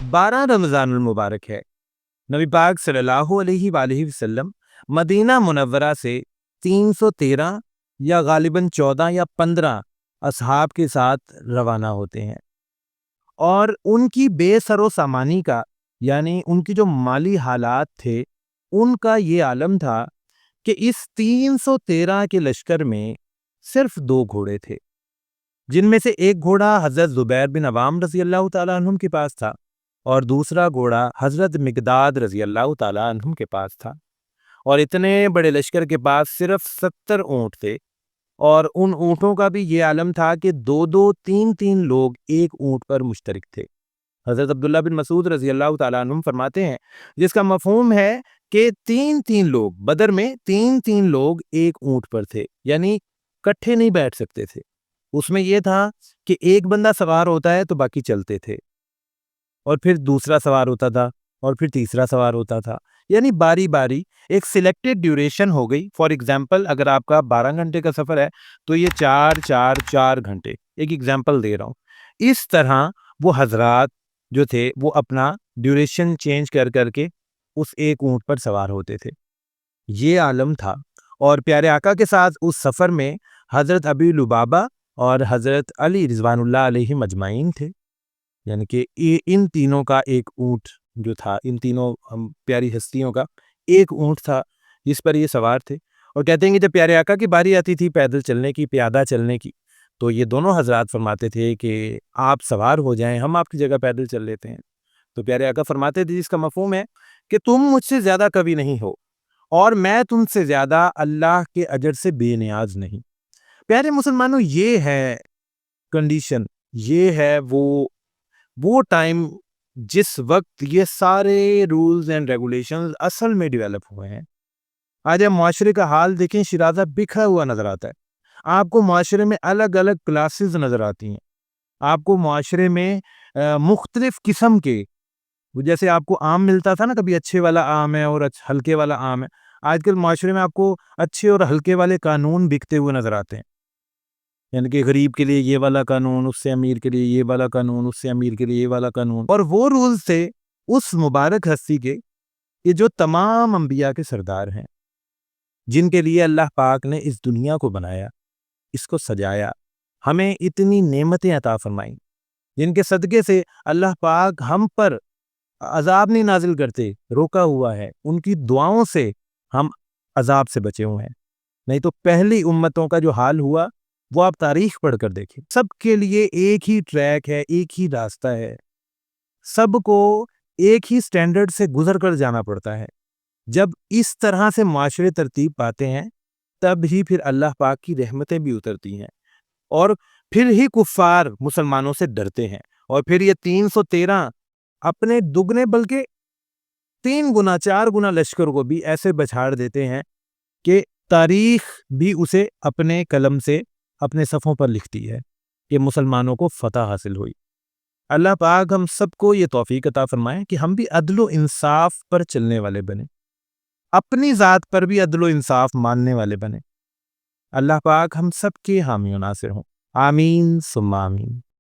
12 رمضان المبارک ہے۔ نبی پاک صلی اللہ علیہ وآلہ وسلم مدینہ منورہ سے 313 یا غالباً 14 یا 15 اصحاب کے ساتھ روانہ ہوتے ہیں، اور ان کی بے سر و سامانی کا، یعنی ان کی جو مالی حالات تھے، ان کا یہ عالم تھا کہ اس 313 کے لشکر میں صرف 2 گھوڑے تھے، جن میں سے ایک گھوڑا حضرت زبیر بن عوام رضی اللہ تعالیٰ عنہم کے پاس تھا، اور دوسرا گھوڑا حضرت مقداد رضی اللہ تعالیٰ عنہم کے پاس تھا۔ اور اتنے بڑے لشکر کے پاس صرف 70 اونٹ تھے، اور ان اونٹوں کا بھی یہ عالم تھا کہ 2 3 لوگ ایک اونٹ پر مشترک تھے۔ حضرت عبداللہ بن مسعود رضی اللہ تعالیٰ عنہم فرماتے ہیں، جس کا مفہوم ہے کہ 3 لوگ، بدر میں 3 لوگ ایک اونٹ پر تھے، یعنی کٹھے نہیں بیٹھ سکتے تھے۔ اس میں یہ تھا کہ ایک بندہ سوار ہوتا ہے تو باقی چلتے تھے، اور پھر دوسرا سوار ہوتا تھا، اور پھر تیسرا سوار ہوتا تھا، یعنی باری باری ایک سلیکٹڈ ڈیوریشن ہو گئی۔ فار ایگزامپل، اگر آپ کا 12 گھنٹے کا سفر ہے تو یہ 4 گھنٹے، ایک ایگزامپل دے رہا ہوں۔ اس طرح وہ حضرات جو تھے وہ اپنا ڈیوریشن چینج کر کر کے اس ایک اونٹ پر سوار ہوتے تھے، یہ عالم تھا۔ اور پیارے آقا کے ساتھ اس سفر میں حضرت ابی لبابہ اور حضرت علی رضوان اللہ علیہ مجمعین تھے، یعنی کہ ان تینوں کا ایک اونٹ جو تھا، ان تینوں پیاری ہستیوں کا ایک اونٹ تھا جس پر یہ سوار تھے۔ اور کہتے ہیں کہ جب پیارے آقا کی باری آتی تھی پیدل چلنے کی، پیادہ چلنے کی، تو یہ دونوں حضرات فرماتے تھے کہ آپ سوار ہو جائیں، ہم آپ کی جگہ پیدل چل لیتے ہیں۔ تو پیارے آقا فرماتے تھے، جس کا مفہوم ہے کہ تم مجھ سے زیادہ کبھی نہیں ہو، اور میں تم سے زیادہ اللہ کے اجر سے بے نیاز نہیں۔ پیارے مسلمانوں، یہ ہے کنڈیشن، یہ ہے وہ ٹائم جس وقت یہ سارے رولز اینڈ ریگولیشنز اصل میں ڈیولپ ہوئے ہیں۔ آج آپ معاشرے کا حال دیکھیں، شرازہ بکھرا ہوا نظر آتا ہے۔ آپ کو معاشرے میں الگ الگ کلاسز نظر آتی ہیں، آپ کو معاشرے میں مختلف قسم کے، جیسے آپ کو آم ملتا تھا نا، کبھی اچھے والا آم ہے اور ہلکے والا آم ہے، آج کل معاشرے میں آپ کو اچھے اور ہلکے والے قانون بکتے ہوئے نظر آتے ہیں، یعنی کہ غریب کے لیے یہ والا قانون، اس سے امیر کے لیے یہ والا قانون، اس سے امیر کے لیے یہ والا قانون۔ اور وہ رولز تھے اس مبارک ہستی کے کہ جو تمام انبیاء کے سردار ہیں، جن کے لیے اللہ پاک نے اس دنیا کو بنایا، اس کو سجایا، ہمیں اتنی نعمتیں عطا فرمائیں، جن کے صدقے سے اللہ پاک ہم پر عذاب نہیں نازل کرتے، روکا ہوا ہے۔ ان کی دعاؤں سے ہم عذاب سے بچے ہوئے ہیں، نہیں تو پہلی امتوں کا جو حال ہوا وہ آپ تاریخ پڑھ کر دیکھیں۔ سب کے لیے ایک ہی ٹریک ہے، ایک ہی راستہ ہے، سب کو ایک ہی سٹینڈرڈ سے گزر کر جانا پڑتا ہے۔ جب اس طرح سے معاشرے ترتیب پاتے ہیں، تب ہی پھر اللہ پاک کی رحمتیں بھی اترتی ہیں، اور پھر ہی کفار مسلمانوں سے ڈرتے ہیں، اور پھر یہ 313 اپنے دگنے بلکہ 3 گنا 4 گنا لشکر کو بھی ایسے بچھاڑ دیتے ہیں کہ تاریخ بھی اسے اپنے قلم سے اپنے صفوں پر لکھتی ہے کہ مسلمانوں کو فتح حاصل ہوئی۔ اللہ پاک ہم سب کو یہ توفیق عطا فرمائے کہ ہم بھی عدل و انصاف پر چلنے والے بنیں، اپنی ذات پر بھی عدل و انصاف ماننے والے بنیں۔ اللہ پاک ہم سب کے حامی و ناصر ہوں، آمین ثم آمین۔